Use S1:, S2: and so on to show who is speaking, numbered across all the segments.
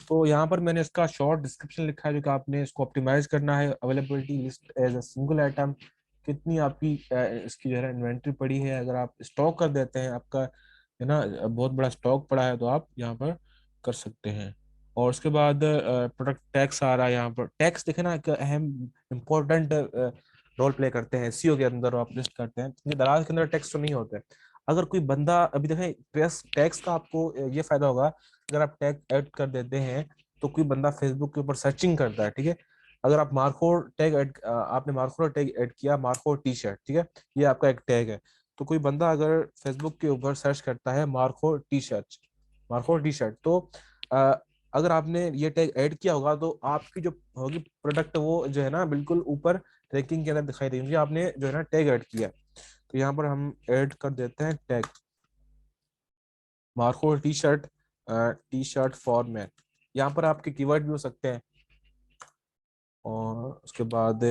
S1: तो यहाँ पर मैंने इसका शॉर्ट डिस्क्रिप्शन लिखा है, जो कि आपने इसको ऑप्टिमाइज करना है। Availability list as a single item, कितनी आपकी इसकी जो है इन्वेंट्री पड़ी है। अगर आप स्टॉक कर देते हैं, आपका है ना बहुत बड़ा स्टॉक पड़ा है, तो आप यहाँ पर कर सकते हैं। और उसके बाद प्रोडक्ट टैक्स आ रहा है। यहाँ पर टैक्स देखे ना, एक अहम इम्पोर्टेंट रोल प्ले करते हैं एसईओ के अंदर। आप लिस्ट करते हैं, क्योंकि दराज के अंदर टैक्स तो नहीं होते। अगर कोई बंदा अभी देखें, टैक्स टैक्स का आपको ये फायदा होगा, अगर आप टैग ऐड कर देते हैं तो कोई बंदा फेसबुक के ऊपर सर्चिंग करता है, ठीक है। अगर आप मार्कोर टैग ऐड, आपने मार्कोर टैग ऐड किया, मार्कोर टी शर्ट, ठीक है, ये आपका एक टैग है। तो कोई बंदा अगर फेसबुक के ऊपर सर्च करता है markhor T shirt, markhor T shirt, तो अ, अगर आपने ये टैग ऐड किया होगा, तो आपकी जो होगी प्रोडक्ट, वो जो है ना बिल्कुल ऊपर रैंकिंग के अंदर दिखाई देगी, क्योंकि आपने जो है ना टैग ऐड किया। तो यहाँ पर हम ऐड कर देते हैं tag Marco T shirt for man. यहाँ पर आपके कीवर्ड भी हो सकते हैं। और उसके बाद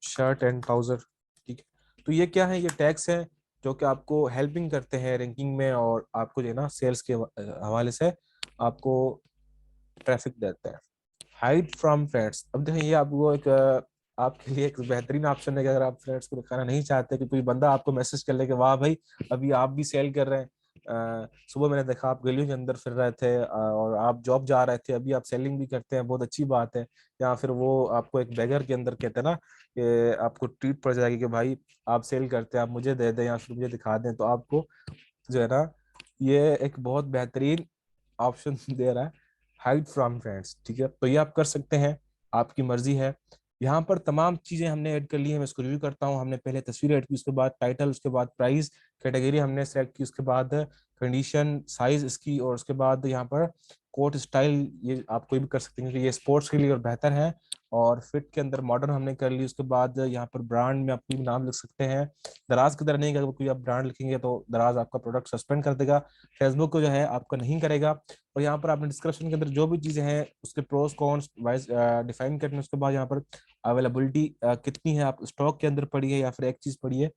S1: शर्ट एंड ट्राउजर, ठीक है। तो ये क्या है, ये टैग्स हैं जो कि आपको हेल्पिंग करते हैं रैंकिंग में, और आपको जो है ना सेल्स के हवाले से आपको ट्रैफिक देते हैं। हाइड फ्रॉम फ्रेंड्स, अब देखिए ये आपको एक आपके लिए एक बेहतरीन ऑप्शन है कि अगर आप फ्रेंड्स को दिखाना नहीं चाहते कि कोई बंदा आपको मैसेज कर ले कि वाह भाई, अभी आप भी सेल कर रहे हैं। सुबह मैंने देखा आप गलियों के अंदर फिर रहे थे, और आप जॉब जा रहे थे, अभी आप सेलिंग भी करते हैं, बहुत अच्छी बात है। या फिर वो आपको एक बैगर के अंदर कहते हैं ना कि आपको ट्रीट पड़ जाएगी कि भाई आप सेल करते हैं, आप मुझे दे दें या फिर मुझे दिखा दें, तो आपको जो है ना ये एक बहुत बेहतरीन ऑप्शन दे रहा है, हाइड फ्रॉम फ्रेंड्स, ठीक है। तो ये आप कर सकते हैं, आपकी मर्जी है। यहाँ पर तमाम चीजें हमने ऐड कर ली है, मैं इसको रिव्यू करता हूँ। हमने पहले तस्वीर ऐड की, उसके बाद टाइटल, उसके बाद प्राइस, कैटेगरी हमने सेलेक्ट की, उसके बाद कंडीशन, साइज इसकी, और उसके बाद यहाँ पर कोट स्टाइल, ये आप कोई भी कर सकते हैं कि ये स्पोर्ट्स के लिए और बेहतर है। और फिट के अंदर मॉडर्न हमने कर ली। उसके बाद यहाँ पर ब्रांड में आप कोई भी नाम लिख सकते हैं। दराज की तरह नहीं, अगर कोई आप ब्रांड लिखेंगे तो दराज आपका प्रोडक्ट सस्पेंड कर देगा, फेसबुक को जो है आपका नहीं करेगा। और यहाँ पर आपने डिस्क्रिप्शन के अंदर जो भी चीजें हैं उसके प्रोस कॉन्स वाइज डिफाइन करने। उसके बाद यहाँ पर अवेलेबिलिटी कितनी है, आप स्टॉक के अंदर पड़ी है या फिर एक चीज पड़ी है,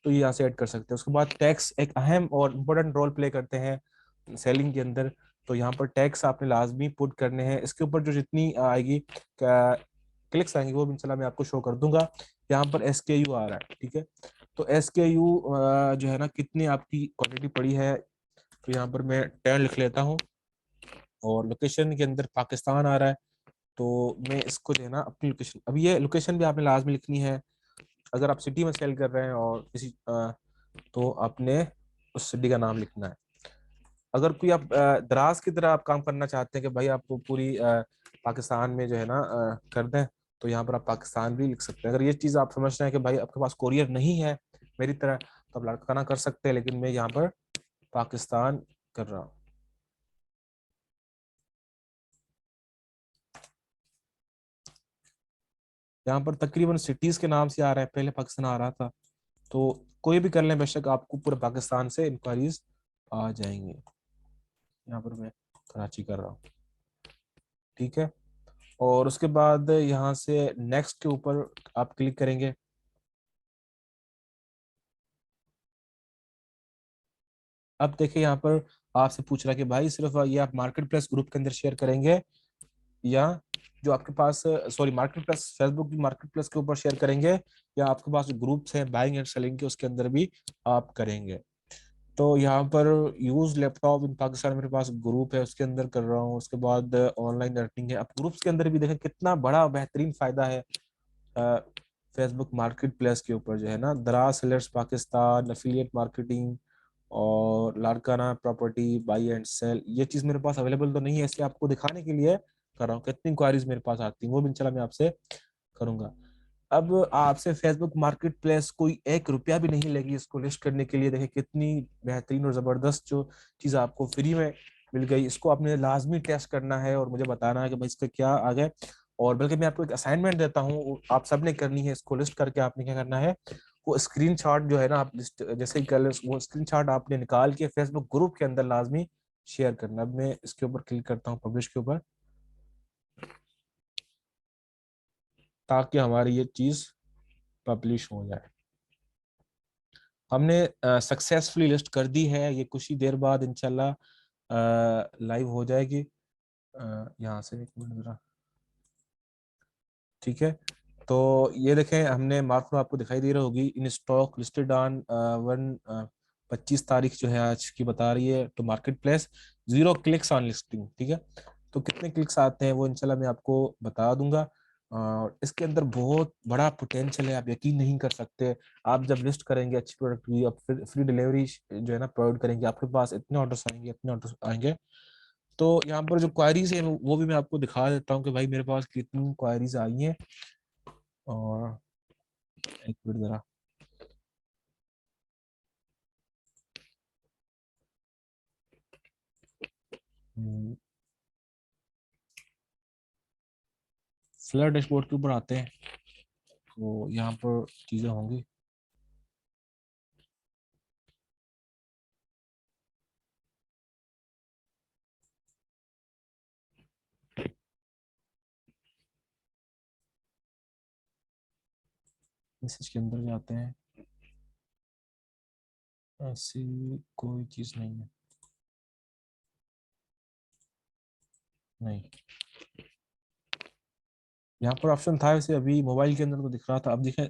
S1: तो ये यहाँ से ऐड कर सकते हैं। उसके बाद टैक्स एक अहम और इम्पोर्टेंट रोल प्ले करते हैं सेलिंग के अंदर। तो यहाँ पर टैक्स आपने लाजमी पुट करने हैं। इसके ऊपर जो जितनी आएगी क्लिक्स आएंगे, वो भी इंशाल्लाह मैं आपको शो कर दूंगा। यहाँ पर SKU आ रहा है, ठीक है। तो SKU जो है ना, कितनी आपकी क्वांटिटी पड़ी है, तो यहाँ पर मैं 10 लिख लेता हूँ। और लोकेशन के अंदर पाकिस्तान आ रहा है, तो मैं इसको जो है ना अपनी लोकेशन, अब ये लोकेशन भी आपने लाजमी लिखनी है। अगर आप सिटी में सेल कर रहे हैं और किसी तो आपने उस सिटी का नाम लिखना है। अगर कोई आप दराज की तरह आप काम करना चाहते हैं कि भाई आप पूरी पाकिस्तान में जो है ना कर दें, तो यहाँ पर आप पाकिस्तान भी लिख सकते हैं। अगर ये चीज़ आप समझ रहे हैं कि भाई आपके पास कोरियर नहीं है मेरी तरह, तो आप लड़काना कर सकते हैं, लेकिन मैं यहाँ पर पाकिस्तान कर रहा हूँ। यहाँ पर तकरीबन सिटीज के नाम से आ रहा है, पहले पाकिस्तान आ रहा था। तो कोई भी कर लें, बेशक आपको पूरे पाकिस्तान से इंक्वायरीज आ जाएंगी। यहाँ पर मैं कराची कर रहा हूँ, ठीक है। और उसके बाद यहाँ से नेक्स्ट के ऊपर आप क्लिक करेंगे। अब देखिए यहाँ पर आपसे पूछ रहा है कि भाई सिर्फ ये आप मार्केट प्लेस ग्रुप के अंदर शेयर करेंगे, या जो आपके पास सॉरी मार्केट प्लेस फेसबुक की मार्केट प्लेस के ऊपर शेयर करेंगे, या आपके पास जो ग्रुप्स हैं बाइंग एंड सेलिंग के, उसके अंदर भी आप करेंगे। तो यहाँ पर यूज लैपटॉप इन पाकिस्तान मेरे पास ग्रुप है, उसके अंदर कर रहा हूँ। उसके बाद ऑनलाइन अर्निंग है। अब ग्रुप्स के अंदर भी देखें कितना बड़ा बेहतरीन फायदा है फेसबुक मार्केट प्लेस के ऊपर, जो है ना दराज सेलर्स पाकिस्तान, एफिलिएट मार्केटिंग, और Larkana property buy and sell. ये चीज मेरे पास अवेलेबल तो नहीं है, इसलिए आपको दिखाने के लिए कर रहा हूँ कितनी इंक्वायरीज मेरे पास आती हैं, वो भी इंशाल्लाह मैं आपसे करूंगा। अब आपसे फेसबुक मार्केट प्लेस कोई 1 रुपया भी नहीं लेगी इसको लिस्ट करने के लिए। देखिए कितनी बेहतरीन और जबरदस्त जो चीज आपको फ्री में मिल गई। इसको आपने लाजमी टेस्ट करना है और मुझे बताना है कि भाई इसका क्या आ गया। और बल्कि मैं आपको एक असाइनमेंट देता हूँ, वो आप सबने करनी है। इसको लिस्ट करके आपने क्या करना है, वो स्क्रीनशॉट जो है ना, आप लिस्ट जैसे ही कर ले, वो स्क्रीनशॉट आपने निकाल के फेसबुक ग्रुप के अंदर लाजमी शेयर करना। अब मैं इसके ऊपर क्लिक करता हूँ, पब्लिश के ऊपर, ताकि हमारी ये चीज पब्लिश हो जाए। हमने सक्सेसफुली लिस्ट कर दी है। ये कुछ ही देर बाद इंशाल्लाह लाइव हो जाएगी। यहाँ से एक मिनट जरा, ठीक है। तो ये देखें, हमने मार्क आपको दिखाई दे रही होगी, इन स्टॉक लिस्टेड ऑन 25 तारीख जो है आज की बता रही है to marketplace, 0 clicks on listing, ठीक है। तो कितने क्लिक्स आते हैं वो इंशाल्लाह मैं आपको बता दूंगा। और इसके अंदर बहुत बड़ा पोटेंशियल है, आप यकीन नहीं कर सकते। आप जब लिस्ट करेंगे अच्छी प्रोडक्ट की, आप फिर फ्री डिलीवरी जो है ना प्रोवाइड करेंगे, आपके पास इतने ऑर्डर्स आएंगे, इतने ऑर्डर्स आएंगे। तो यहाँ पर जो क्वायरीज है वो भी मैं आपको दिखा देता हूँ कि भाई मेरे पास कितनी क्वायरीज आई हैं। और एक मिनट जरा, फ्लड डैशबोर्ड के ऊपर आते हैं, तो यहाँ पर चीजें होंगी। मैसेज के अंदर जाते हैं, ऐसी कोई चीज नहीं है, नहीं। यहाँ पर ऑप्शन था वैसे, अभी मोबाइल के अंदर तो दिख रहा था, अब दिखे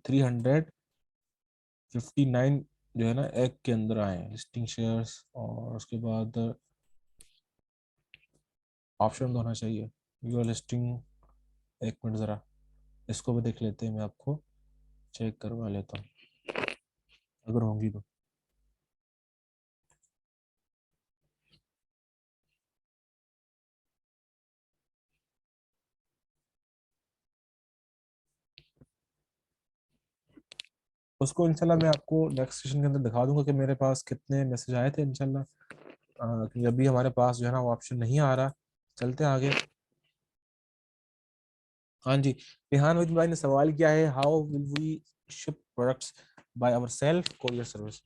S1: 359 जो है ना एक के अंदर आए हैं लिस्टिंग शेयर्स। और उसके बाद ऑप्शन तो होना चाहिए यूर लिस्टिंग। एक मिनट जरा, इसको भी देख लेते हैं, मैं आपको चेक करवा लेता हूँ अगर होंगी तो। उसको इंशाल्लाह मैं आपको नेक्स्ट सेशन के अंदर दिखा दूंगा कि मेरे पास कितने मैसेज आए थे इंशाल्लाह। क्योंकि अभी हमारे पास जो है ना वो ऑप्शन नहीं आ रहा। चलते हैं आगे। हाँ जी, रेहान विद भाई ने सवाल किया है, how will we ship products by our self courier service.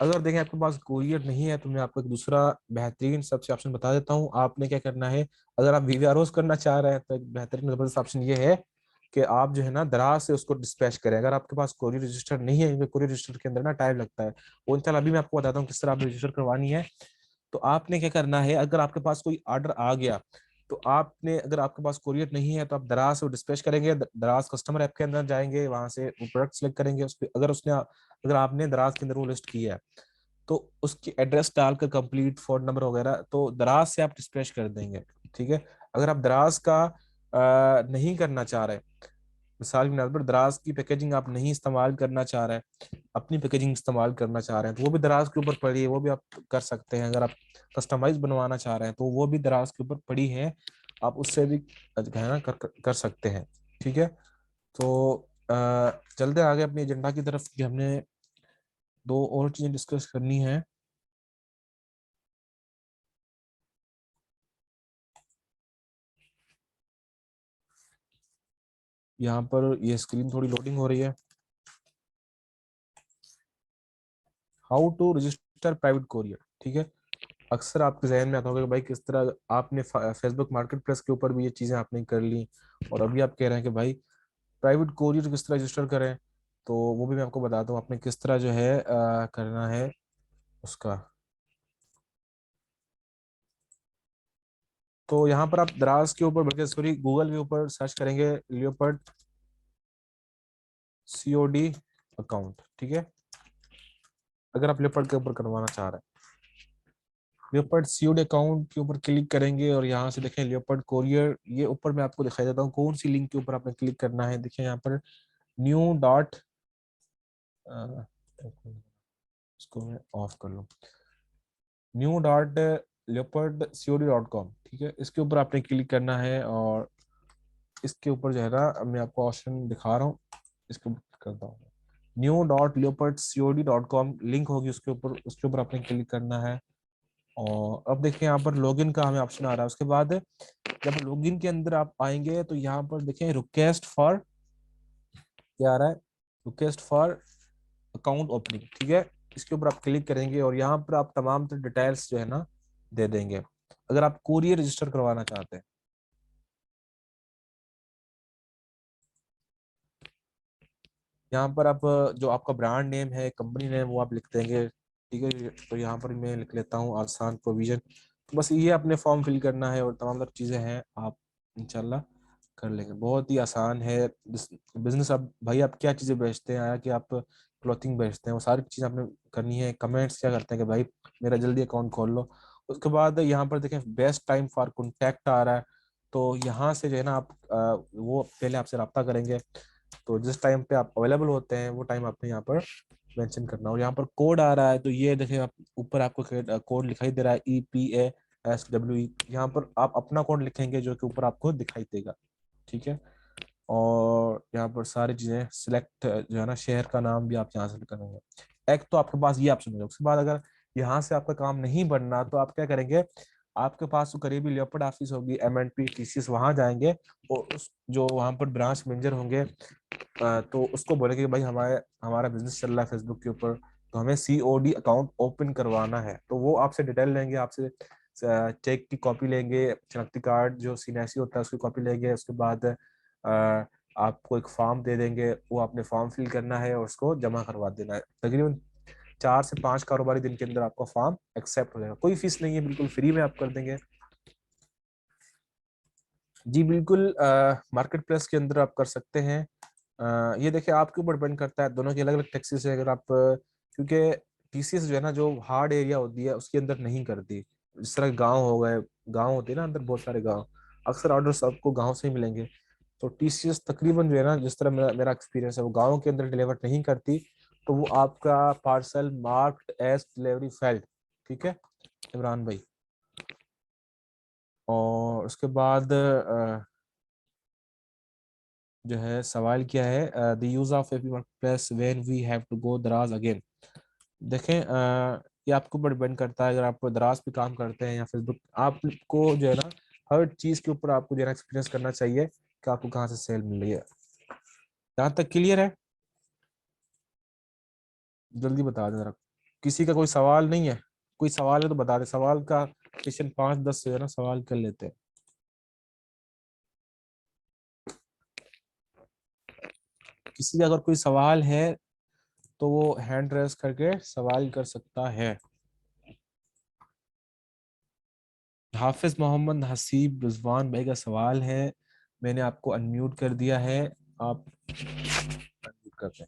S1: अगर देखें आपके पास कोरियर नहीं है तो मैं आपको एक दूसरा बेहतरीन सबसे ऑप्शन बता देता हूँ। आपने क्या करना है, अगर आप वीवीआरओस करना चाह रहे हैं तो एक बेहतरीन जबरदस्त ऑप्शन ये है कि आप जो है ना दराज से उसको डिस्पैच करें। अगर आपके पास कोरियर रजिस्टर नहीं है, क्योंकि कोरियर रजिस्टर के अंदर ना टाइम लगता है, वो इंशाल्लाह अभी मैं आपको बताता हूँ किस तरह आप रजिस्टर करवानी है। तो आपने क्या करना है, अगर आपके पास कोई ऑर्डर आ गया तो आपने, अगर आपके पास कोरियर नहीं है तो आप दराज से डिस्पैच करेंगे, दराज कस्टमर ऐप के अंदर जाएंगे, वहां से वो प्रोडक्ट सेलेक्ट करेंगे। उस पे अगर उसने, अगर आपने दराज के अंदर वो लिस्ट किया है तो उसकी एड्रेस डालकर कंप्लीट फोन नंबर वगैरह तो दराज से आप डिस्पैच कर देंगे, ठीक है। अगर आप दराज का नहीं करना चाह रहे, मिसाल के तौर पर दराज की पैकेजिंग आप नहीं इस्तेमाल करना चाह रहे हैं, अपनी पैकेजिंग इस्तेमाल करना चाह रहे हैं, तो वो भी दराज के ऊपर पड़ी है, वो भी आप कर सकते हैं। अगर आप कस्टमाइज बनवाना चाह रहे हैं तो वो भी दराज के ऊपर पड़ी है, आप उससे भी जो है ना कर सकते हैं, ठीक है। तो चलते आगे अपनी एजेंडा की तरफ कि हमने दो और चीजें डिस्कस करनी है। यहाँ पर ये स्क्रीन थोड़ी लोडिंग हो रही है। How to register private courier, ठीक है। अक्सर आपके जहन में आता होगा कि भाई किस तरह आपने फेसबुक मार्केट प्लेस के ऊपर भी ये चीजें आपने कर ली, और अभी आप कह रहे हैं कि भाई प्राइवेट कोरियर किस तरह रजिस्टर करें। तो वो भी मैं आपको बताता हूँ आपने किस तरह जो है करना है उसका। तो यहाँ पर आप दराज के ऊपर, बल्कि सॉरी गूगल के ऊपर सर्च करेंगे लियोपर्ड सीओडी अकाउंट, ठीक है। अगर आप लियोपर्ड के ऊपर करवाना चाह रहे हैं, लियोपर्ड सीओडी अकाउंट के ऊपर क्लिक करेंगे और यहाँ से देखें लियोपर्ड कोरियर, ये ऊपर मैं आपको दिखाई देता हूँ कौन सी लिंक के ऊपर आपने क्लिक करना है। देखिए यहाँ पर न्यू डॉट, इसको मैं ऑफ कर लूँ, new dot leopard COD dot com, ठीक है। इसके ऊपर आपने क्लिक करना है और इसके ऊपर जो है ना अब मैं आपको ऑप्शन दिखा रहा हूँ, इसके ऊपर करता हूँ, new dot leopard COD dot com link होगी उसके ऊपर, उसके ऊपर आपने क्लिक करना है। और अब देखिए यहाँ पर लॉगिन का हमें ऑप्शन आ रहा है। उसके बाद जब लॉगिन के अंदर आप आएंगे तो यहाँ पर देखें रिक्वेस्ट फॉर, क्या आ रहा है, रिक्वेस्ट फॉर अकाउंट ओपनिंग, ठीक है। इसके ऊपर आप क्लिक करेंगे और यहाँ पर आप तमाम तरह डिटेल्स जो है ना दे देंगे, अगर आप कोरियर रजिस्टर करवाना चाहते हैं। यहाँ पर आप जो आपका ब्रांड नेम है, कंपनी नेम, वो आप लिख देंगे, ठीक है। तो यहाँ पर मैं लिख लेता हूँ आसान प्रोविजन। तो बस ये अपने फॉर्म फिल करना है और तमाम तरह चीज़ें हैं, आप इंशाल्लाह कर लेंगे। बहुत ही आसान है बिजनेस। अब भाई आप क्या चीज़ें बेचते हैं, आया कि आप क्लॉथिंग बेचते हैं, वो सारी चीज़ आपने करनी है। कमेंट्स क्या करते हैं कि भाई मेरा जल्दी अकाउंट खोल लो। उसके बाद यहाँ पर देखें बेस्ट टाइम फॉर कॉन्टैक्ट आ रहा है, तो यहाँ से जो है ना आप वो पहले आपसे रब्ता करेंगे। तो जिस टाइम पे आप अवेलेबल होते हैं वो टाइम आपने यहाँ पर मेंशन करना। और यहाँ पर कोड आ रहा है, तो ये देखें आप ऊपर आपको कोड दिखाई दे रहा है EPASWE। यहाँ पर आप अपना कोड लिखेंगे जो कि ऊपर आपको दिखाई देगा, ठीक है। और यहाँ पर सारी चीजें सिलेक्ट जो है ना, शहर का नाम भी आप यहाँ से करेंगे। एक तो आपके पास ये ऑप्शन होगा। उसके बाद अगर यहाँ से आपका काम नहीं बनना तो आप क्या करेंगे, आपके पास तो करीबी लियोपोल्ड ऑफिस होगी, MNP TCS, वहां जाएंगे और उस जो वहां पर ब्रांच मैनेजर होंगे तो उसको बोलेंगे कि भाई हमारे हमारा बिजनेस चल रहा है फेसबुक के ऊपर, तो हमें COD अकाउंट ओपन करवाना है। तो वो आपसे डिटेल लेंगे, आपसे चेक की कॉपी लेंगे, शनाख्ती कार्ड जो CNSE होता है उसकी कॉपी लेंगे। उसके बाद आपको एक फॉर्म दे देंगे, वो आपने फॉर्म फिल करना है और उसको जमा करवा देना है। तकरीबन 4 से 5 कारोबारी दिन के अंदर आपका फॉर्म एक्सेप्ट हो जाएगा। कोई फीस नहीं है, बिल्कुल फ्री में आप कर देंगे। जी बिल्कुल, मार्केट प्लेस के अंदर आप कर सकते हैं। ये देखिए आपके ऊपर डिपेंड करता है, दोनों की अलग अलग टैक्सेस है। अगर आप क्योंकि TCS जो है ना, जो हार्ड एरिया होती है उसके अंदर नहीं करती। जिस तरह गांव हो गए, गांव होते हैं ना अंदर बहुत सारे गांव, अक्सर ऑर्डर्स आपको गांव से ही मिलेंगे। तो TCS तकरीबन जो है ना, जिस तरह मेरा मेरा एक्सपीरियंस है, वो गाँव के अंदर डिलीवर नहीं करती। तो वो आपका parcel marked as delivery failed, ठीक है इमरान भाई। और उसके बाद जो है सवाल क्या है, the use of AP workplace when we have to go Daraz again. देखें ये आपको ऊपर डिपेंड करता है। अगर आप दराज पे काम करते हैं या फेसबुक, आपको जो है ना हर चीज के ऊपर आपको जो है एक्सपीरियंस करना चाहिए कि आपको कहाँ से सेल मिल रही है। यहाँ तक क्लियर है? जल्दी बता दें जरा, किसी का कोई सवाल नहीं है? कोई सवाल है तो बता दे, सवाल का क्वेश्चन 5-10 से है ना सवाल कर लेते हैं। किसी का अगर कोई सवाल है तो वो हैंड रेस करके सवाल कर सकता है। हाफिज मोहम्मद हसीब रिजवान भाई का सवाल है, मैंने आपको अनम्यूट कर दिया है, आप अनम्यूट कर दें।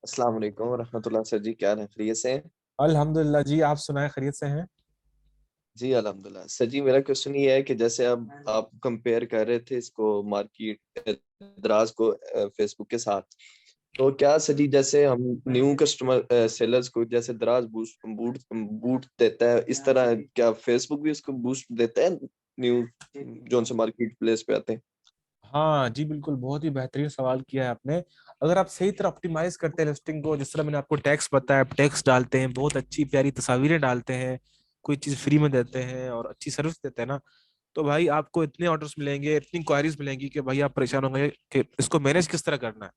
S2: अस्सलाम वालेकुम रहमतुल्लाह। सर जी क्या हाल है, खैरियत से हैं?
S1: अल्हम्दुलिल्लाह जी, आप सुनाए खैरियत से हैं?
S2: जी अल्हम्दुलिल्लाह। सर जी मेरा क्वेश्चन ये है कि जैसे अब आप कंपेयर कर रहे थे इसको मार्केट दराज को फेसबुक के साथ, तो क्या सर जी जैसे हम न्यू कस्टमर सेलर्स को जैसे दराज बूस्ट बूट बूट देता है, इस तरह क्या फेसबुक भी उसको बूस्ट देता है न्यू जो उनसे मार्केट प्लेस पे आते हैं?
S1: हाँ जी बिल्कुल, बहुत ही बेहतरीन सवाल किया है आपने। अगर आप सही तरह ऑप्टिमाइज करते हैं लिस्टिंग को, जिस तरह मैंने आपको टैक्स बताया, आप टैक्स डालते हैं, बहुत अच्छी प्यारी तस्वीरें डालते हैं, कोई चीज फ्री में देते हैं और अच्छी सर्विस देते हैं ना, तो भाई आपको इतने ऑर्डर्स मिलेंगे, इतनी क्वायरीज मिलेंगी कि भाई आप परेशान होंगे कि इसको मैनेज किस तरह करना है।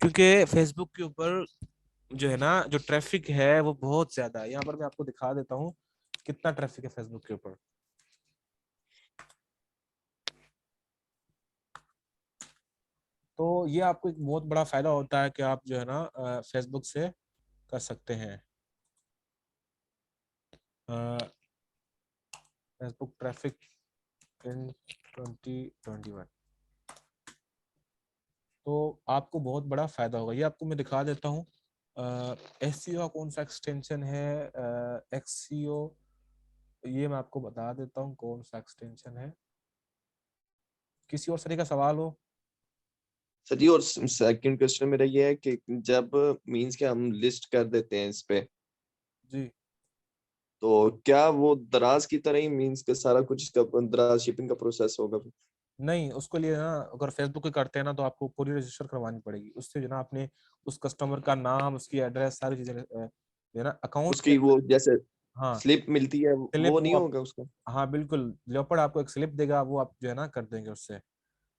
S1: क्योंकि फेसबुक के ऊपर जो है ना, जो ट्रैफिक है वो बहुत ज्यादा है। यहाँ पर मैं आपको दिखा देता हूँ कितना ट्रैफिक है फेसबुक के ऊपर। तो ये आपको एक बहुत बड़ा फायदा होता है कि आप जो है ना फेसबुक से कर सकते हैं। फेसबुक ट्रैफिक इन 2021, तो आपको बहुत बड़ा फायदा होगा। ये आपको मैं दिखा देता हूँ। SEO का कौन सा एक्सटेंशन है, XCO, ये मैं आपको बता देता हूँ कौन सा एक्सटेंशन है। किसी और तरह का सवाल हो?
S2: सर जी और सेकंड क्वेश्चन मेरा ये है कि जब मींस के हम लिस्ट कर देते हैं इस पे,
S1: जी
S2: तो क्या वो दराज की तरह ही मींस के सारा कुछ इसका दराज शिपिंग का प्रोसेस होगा?
S1: नहीं, उसके लिए ना अगर फेसबुक पे करते हैं ना तो आपको पूरी रजिस्टर करवानी पड़ेगी। उससे जो ना आपने उस कस्टमर का नाम, उसकी एड्रेस, सारी चीजें जो है ना अकाउंट के
S2: उसकी वो जैसे
S1: हाँ
S2: स्लिप मिलती है
S1: स्लिप
S2: वो नहीं
S1: वो आप,
S2: होगा उसका?
S1: हाँ बिल्कुल, लेपर्ड आपको एक स्लिप देगा, वो आप जो है ना कर देंगे उससे,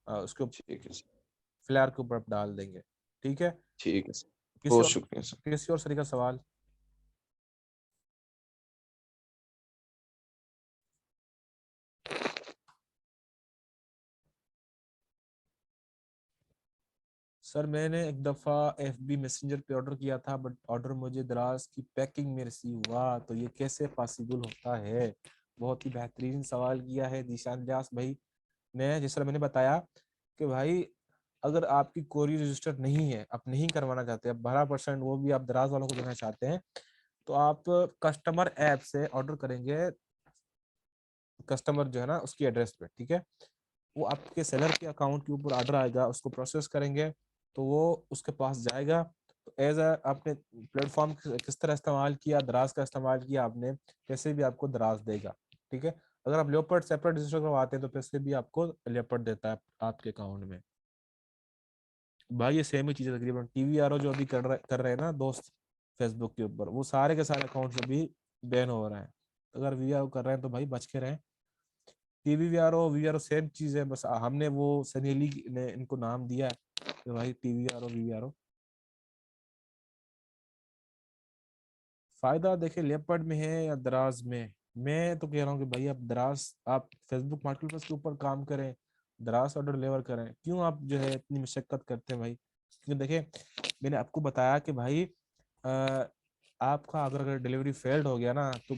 S1: उसको
S2: ठीक है सर।
S1: फ्लैर के ऊपर आप डाल देंगे, ठीक है।
S2: ठीक है सर।
S1: किसी
S2: बहुत
S1: और
S2: शुक्रिया सर।
S1: किसी और तरीका सवाल? सर मैंने एक दफ़ा FB मैसेंजर पे ऑर्डर किया था, बट ऑर्डर मुझे दराज की पैकिंग में रिसीव हुआ, तो ये कैसे पॉसिबल होता है? बहुत ही बेहतरीन सवाल किया है जीशान व्यास भाई ने। जिस तरह मैंने बताया कि भाई अगर आपकी कोरियर रजिस्टर नहीं है, आप नहीं करवाना चाहते, आप 12% वो भी आप दराज वालों को देना चाहते हैं, तो आप कस्टमर ऐप से ऑर्डर करेंगे, कस्टमर जो है ना उसकी एड्रेस पे, ठीक है। वो आपके सेलर के अकाउंट के ऊपर ऑर्डर आएगा, उसको प्रोसेस करेंगे तो वो उसके पास जाएगा। तो एज अ आपने प्लेटफॉर्म किस तरह इस्तेमाल किया, दराज का इस्तेमाल किया आपने, पैसे भी आपको दराज देगा, ठीक है। अगर आप लेपर्ड सेपरेट रजिस्टर करवाते हैं तो पैसे भी आपको लेपर्ड देता है आपके अकाउंट में। भाई ये सेम ही चीज़ है तकरीबन। TVRO जो अभी कर रहे हैं ना दोस्त फेसबुक के ऊपर, वो सारे के सारे अकाउंट्स अभी बैन हो रहे हैं। अगर VRO कर रहे हैं तो भाई बच के रहें। TVRO सेम चीज है, बस हमने वो सनेली ने इनको नाम दिया है कि भाई TVRO VRO। फायदा देखिए लेपर्ड में है या दराज में। मैं तो कह रहा हूँ कि भाई आप दराज, आप फेसबुक मार्केट प्लेस के ऊपर काम करें, दराज ऑर्डर डिलीवर करें। क्यों आप जो है इतनी मशक्कत करते हैं भाई? क्योंकि देखिए मैंने आपको बताया कि भाई आपका अगर डिलीवरी फेल्ड हो गया ना, तो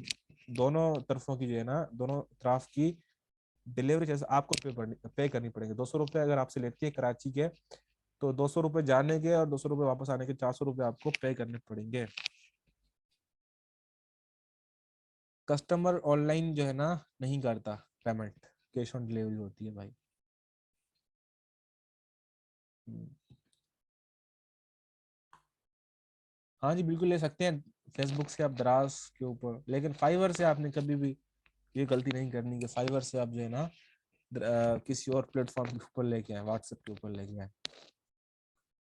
S1: दोनों तरफों की जो है ना, दोनों तरफ की डिलीवरी चार्ज आपको पे करनी पड़ेगी। 200 रुपये अगर आपसे लेती है कराची के, तो 200 रुपये जाने के और 200 रुपये वापस आने के, 400 रुपये आपको पे करने पड़ेंगे। कस्टमर ऑनलाइन जो है ना नहीं करता पेमेंट, कैश ऑन डिलीवरी होती है भाई। हम्म। हाँ जी बिल्कुल ले सकते हैं फेसबुक से आप दराज के ऊपर, लेकिन फाइवर से आपने कभी भी ये गलती नहीं करनी कि फाइवर से आप जो है ना किसी और प्लेटफॉर्म के ऊपर लेके आए, व्हाट्सएप के ऊपर लेके आए।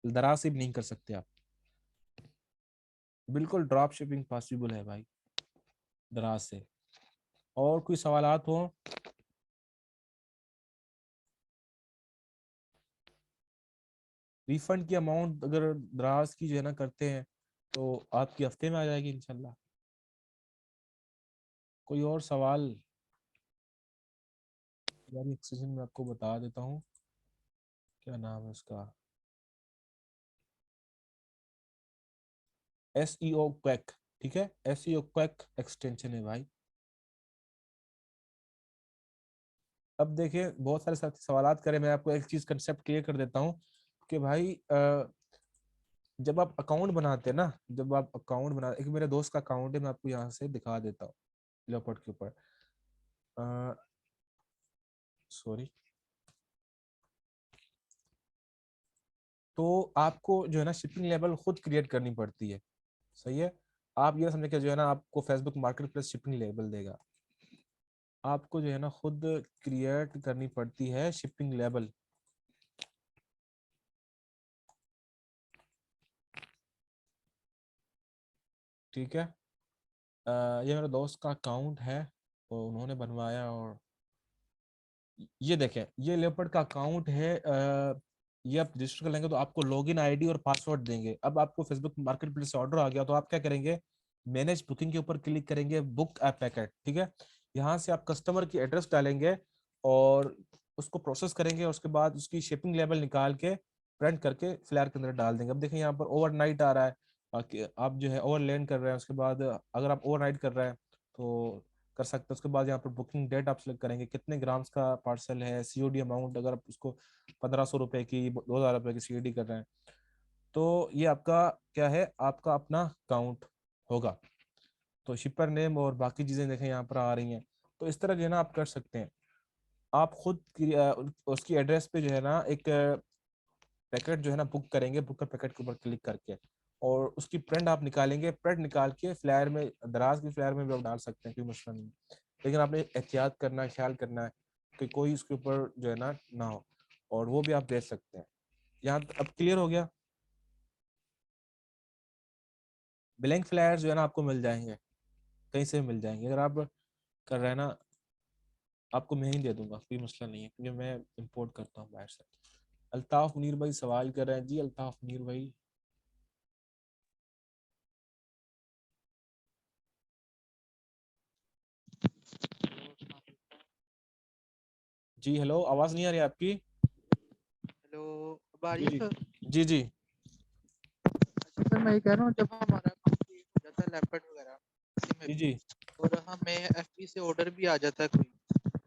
S1: दराज से भी नहीं कर सकते आप। बिल्कुल ड्रॉप शिपिंग पॉसिबल है भाई दराज से। और कोई सवालात हो? रिफंड की अमाउंट अगर दराज की जो है ना करते हैं तो आपके हफ्ते में आ जाएगी इंशाल्लाह। कोई और सवाल? यार एक सेकंड में आपको बता देता हूँ, क्या नाम है उसका, SEO क्वैक, ठीक है। SEO क्वैक एक्सटेंशन है भाई। अब देखिए बहुत सारे साथी सवालात करें, मैं आपको एक चीज कंसेप्ट क्लियर कर देता हूँ कि भाई जब आप अकाउंट बनाते हैं ना, जब आप अकाउंट बना, एक मेरे दोस्त का अकाउंट है, मैं आपको यहाँ से दिखा देता हूँ लेपर्ड के ऊपर। सॉरी। तो आपको जो है ना शिपिंग लेवल खुद क्रिएट करनी पड़ती है, सही है। आप ये समझे कि जो है ना आपको Facebook market place shipping level देगा, आपको जो है ना खुद क्रिएट करनी पड़ती है शिपिंग लेवल, ठीक है। ये मेरे दोस्त का अकाउंट है, तो उन्होंने बनवाया। और ये देखें ये लेपर्ड का अकाउंट है। ये आप रजिस्टर कर लेंगे तो आपको लॉगिन आईडी और पासवर्ड देंगे। अब आपको फेसबुक मार्केट प्लेस से ऑर्डर आ गया तो आप क्या करेंगे, मैनेज बुकिंग के ऊपर क्लिक करेंगे, बुक ए पैकेट, ठीक है। यहाँ से आप कस्टमर की एड्रेस डालेंगे और उसको प्रोसेस करेंगे, उसके बाद उसकी शिपिंग लेवल निकाल के प्रिंट करके फ्लैर के अंदर डाल देंगे। अब देखें यहाँ पर ओवरनाइट आ रहा है, आप जो है ओवरलैंड कर रहे हैं, उसके बाद अगर आप ओवरनाइट कर रहे हैं तो कर सकते हैं। उसके बाद यहाँ पर बुकिंग डेट आप सिलेक्ट करेंगे, कितने ग्राम्स का पार्सल है, COD अमाउंट, अगर आप उसको 1500 रुपए की 2000 रुपए की COD कर रहे हैं तो ये आपका क्या है, आपका अपना अकाउंट होगा। तो शिपर नेम और बाकी चीजें देखें यहाँ पर आ रही हैं। तो इस तरह जो है ना आप कर सकते हैं। आप खुद उसकी एड्रेस पे जो है ना एक पैकेट जो है ना बुक करेंगे, बुक कर पैकेट के ऊपर क्लिक करके, और उसकी प्रिंट आप निकालेंगे, प्रिंट निकाल के फ्लायर में, दराज की फ्लायर में भी आप डाल सकते हैं, कोई मसला नहीं। लेकिन आपने एहतियात करना है, ख्याल करना है कि कोई उसके ऊपर जो है ना हो, और वो भी आप भेज सकते हैं। यहाँ अब क्लियर हो गया। ब्लैंक फ्लायर जो है ना आपको मिल जाएंगे, कहीं से भी मिल जाएंगे। अगर आप कर रहे हैं ना, आपको मैं ही दे दूंगा, कोई मसला नहीं है, क्योंकि मैं इंपोर्ट करता हूँ बाहर से। अल्ताफ मुनीर भाई सवाल कर रहे हैं। जी अल्ताफ मुनीर भाई। जी हेलो, आवाज नहीं आ रही आपकी।
S3: हेलो। अब आ रही है सर?
S1: जी जी
S3: अच्छा सर, मैं ये कह रहा हूँ, जब हमारा कंप्लीट हो जाता है लैपटॉप वगैरह किसी में
S1: जी
S3: भी,
S1: जी
S3: और हमें एफबी से ऑर्डर भी आ जाता है कोई,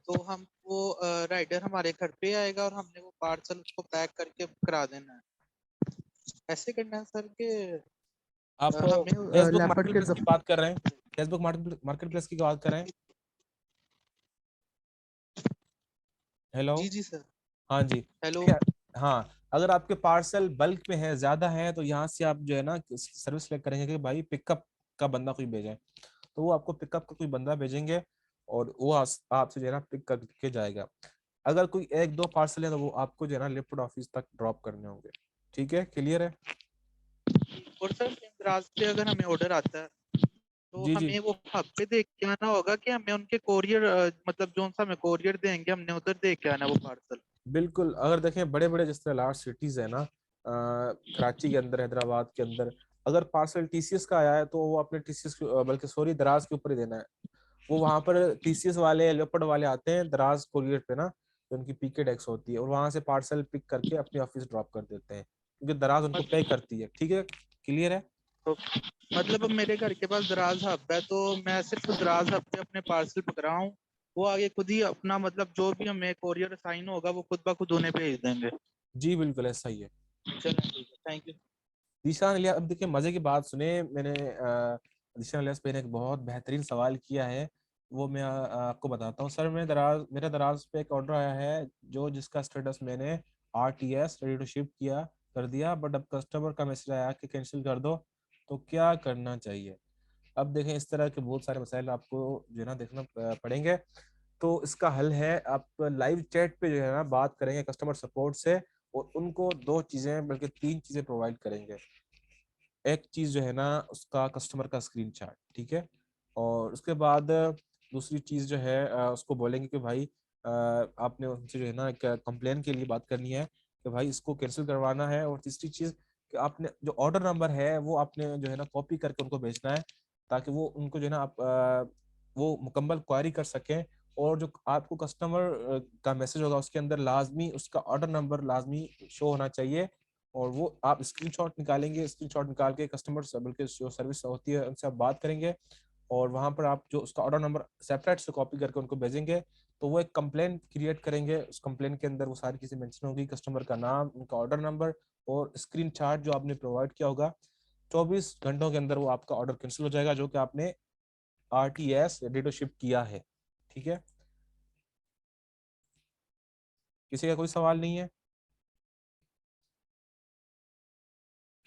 S3: तो हम वो राइडर हमारे घर पे आएगा और हमने वो पार्सल उसको पैक करके करा देना है, ऐसे करना है सर के
S1: आप
S3: हमें
S1: फेसबुक
S3: लैपटॉप
S1: मार्केट
S3: के
S1: प्लेस की बात कर रहे हैं? फेसबुक मार्केट प्लेस की बात कर रहे हैं? हेलो।
S3: जी जी सर।
S1: हाँ जी
S3: हेलो।
S1: देखिए, हाँ, अगर आपके पार्सल बल्क में है, ज्यादा है, तो यहाँ से आप जो है ना सर्विस सेलेक्ट करेंगे कि भाई पिकअप का बंदा कोई भेजे, तो वो आपको पिकअप का कोई बंदा भेजेंगे और वो आपसे जो है ना पिक करके जाएगा। अगर कोई एक दो पार्सल है तो वो आपको जो है ना लिफ्ट ऑफिस तक ड्रॉप करने होंगे। ठीक है, क्लियर है?
S3: और सर इंद्राज पे अगर हमें ऑर्डर आता है तो
S1: जी जी
S3: हमें वो हब पे देख के आना होगा कि हमें उनके कोरियर मतलब जो सा हमें कोरियर देंगे हमने उधर देख के आना वो पार्सल?
S1: बिल्कुल। अगर देखें बड़े बड़े जिस तरह लार्ज सिटीज है ना, कराची के अंदर, हैदराबाद के अंदर, अगर पार्सल टीसीएस का आया है तो वो अपने टीसीएस, बल्कि सॉरी, दराज के ऊपर ही देना है। वो वहां पर टीसीएस वाले, लेपर्ड वाले आते हैं दराज कोरियर पे ना, तो उनकी पीके डेस्क होती है, और वहां से पार्सल पिक करके अपने ऑफिस ड्रॉप कर देते हैं, क्योंकि दराज उनको पे करती है। ठीक है, क्लियर है?
S3: तो मतलब अब मेरे घर के पास दराज हब है, तो मैं सिर्फ दराज हब पे अपने पार्सल पकड़ा हूँ, वो आगे खुद ही अपना मतलब जो भी हमें कोरियर साइन होगा वो खुद ब खुद उन्हें भेज देंगे?
S1: जी बिल्कुल ऐसा ही है।
S3: चलें ठीक है, थैंक यू।
S1: जीशान इलियास, अब देखिए मजे की बात सुने, मैंने जीशान इलियास पे ने एक बहुत बेहतरीन सवाल किया है, वो मैं आपको बताता हूँ। सर, मेरा दराज पे एक ऑर्डर आया है जो जिसका स्टेटस मैंने RTS रेडी टू शिप किया कर दिया, बट अब कस्टमर का मैसेज आया कि कैंसिल कर दो, तो क्या करना चाहिए? अब देखें, इस तरह के बहुत सारे मसाइल आपको जो है ना देखना पड़ेंगे। तो इसका हल है, आप लाइव चैट पे जो है ना बात करेंगे कस्टमर सपोर्ट से, और उनको दो चीजें बल्कि तीन चीजें प्रोवाइड करेंगे। एक चीज जो है ना उसका कस्टमर का स्क्रीनशॉट, ठीक है, और उसके बाद दूसरी चीज जो है उसको बोलेंगे कि भाई आपने उनसे जो है ना एक कंप्लेन के लिए बात करनी है कि भाई इसको कैंसिल करवाना है, और तीसरी चीज कि आपने जो ऑर्डर नंबर है वो आपने जो है ना कॉपी करके उनको भेजना है, ताकि वो उनको जो है ना आप वो मुकम्मल क्वारी कर सकें, और जो आपको कस्टमर का मैसेज होगा उसके अंदर लाजमी उसका ऑर्डर नंबर लाजमी शो होना चाहिए, और वो आप स्क्रीनशॉट निकालेंगे, स्क्रीनशॉट निकाल के कस्टमर बल्कि जो सर्विस होती है उनसे आप बात करेंगे, और वहां पर आप जो उसका ऑर्डर नंबर सेपरेट से कॉपी करके उनको भेजेंगे, तो वो एक कंप्लेन क्रिएट करेंगे। उस कंप्लेन के अंदर वो सारी चीजें मेंशन होगी, कस्टमर का नाम, उनका ऑर्डर नंबर और स्क्रीनशॉट जो आपने प्रोवाइड किया होगा। 24 घंटों के अंदर वो आपका ऑर्डर कैंसिल हो जाएगा जो कि आपने RTS रेडी टू शिप किया है। ठीक है, किसी का कोई सवाल नहीं है?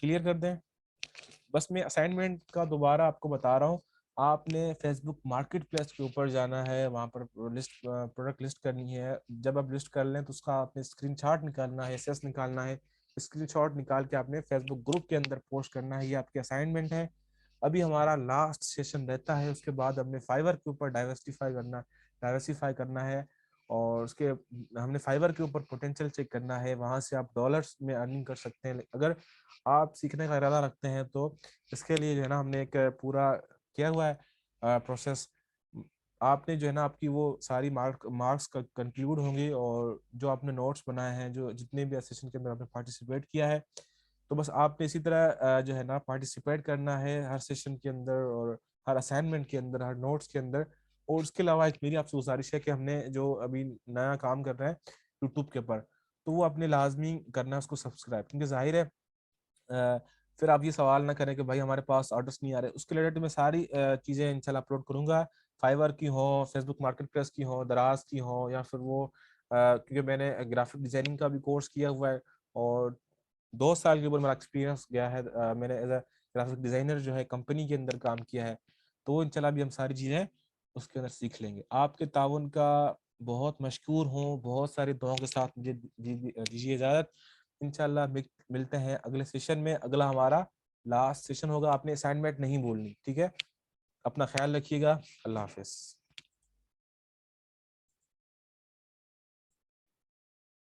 S1: क्लियर कर दें? बस मैं असाइनमेंट का दोबारा आपको बता रहा हूँ। आपने फेसबुक मार्केट प्लेस के ऊपर जाना है, वहाँ पर प्रोडक्ट लिस्ट करनी है। जब आप लिस्ट कर लें तो उसका आपने स्क्रीनशॉट निकालना है, SS निकालना है। स्क्रीनशॉट निकाल के आपने फेसबुक ग्रुप के अंदर पोस्ट करना है। ये आपकी असाइनमेंट है। अभी हमारा लास्ट सेशन रहता है, उसके बाद हमने फाइवर के ऊपर डाइवर्सिफाई करना है, और उसके हमने फाइवर के ऊपर पोटेंशियल चेक करना है। वहां से आप डॉलर्स में अर्निंग कर सकते हैं अगर आप सीखने का इरादा रखते हैं तो। इसके लिए जो है ना हमने एक पूरा किया हुआ है प्रोसेस। आपने जो है ना आपकी वो सारी मार्क्स कंक्लूड होंगी, और जो आपने नोट्स बनाए हैं, जो जितने भी सेशन के अंदर आपने पार्टिसिपेट किया है, तो बस आपने इसी तरह जो है ना पार्टिसिपेट करना है हर सेशन के अंदर, और हर असाइनमेंट के अंदर, हर नोट्स के अंदर। और उसके अलावा एक मेरी आपसे गुजारिश है कि हमने जो अभी नया काम कर रहे हैं यूट्यूब के ऊपर, तो वो अपने लाजमी करना है उसको सब्सक्राइब, क्योंकि जाहिर है फिर आप ये सवाल ना करें कि भाई हमारे पास ऑर्डर्स नहीं आ रहे। उसके रिलेटेड मैं सारी चीज़ें इंशाल्लाह अपलोड करूंगा, फाइवर की हो, फेसबुक मार्केट प्लेस की हो, दराज की हो, या फिर वो क्योंकि मैंने ग्राफिक डिजाइनिंग का भी कोर्स किया हुआ है, और 2 साल के ऊपर मेरा एक्सपीरियंस गया है। मैंने एज अ ग्राफिक डिजाइनर जो है कंपनी के अंदर काम किया है। तो इंशाल्लाह भी हम सारी चीज़ें उसके अंदर सीख लेंगे। आपके ताउन का बहुत मशकूर हूँ। बहुत सारी दुआओं के साथ मुझे दीजिए इजाज़त। इंशाल्लाह मिलते हैं अगले सेशन में। अगला हमारा लास्ट सेशन होगा। आपने असाइनमेंट नहीं भूलनी, ठीक है? अपना ख्याल रखिएगा। अल्लाह हाफिज।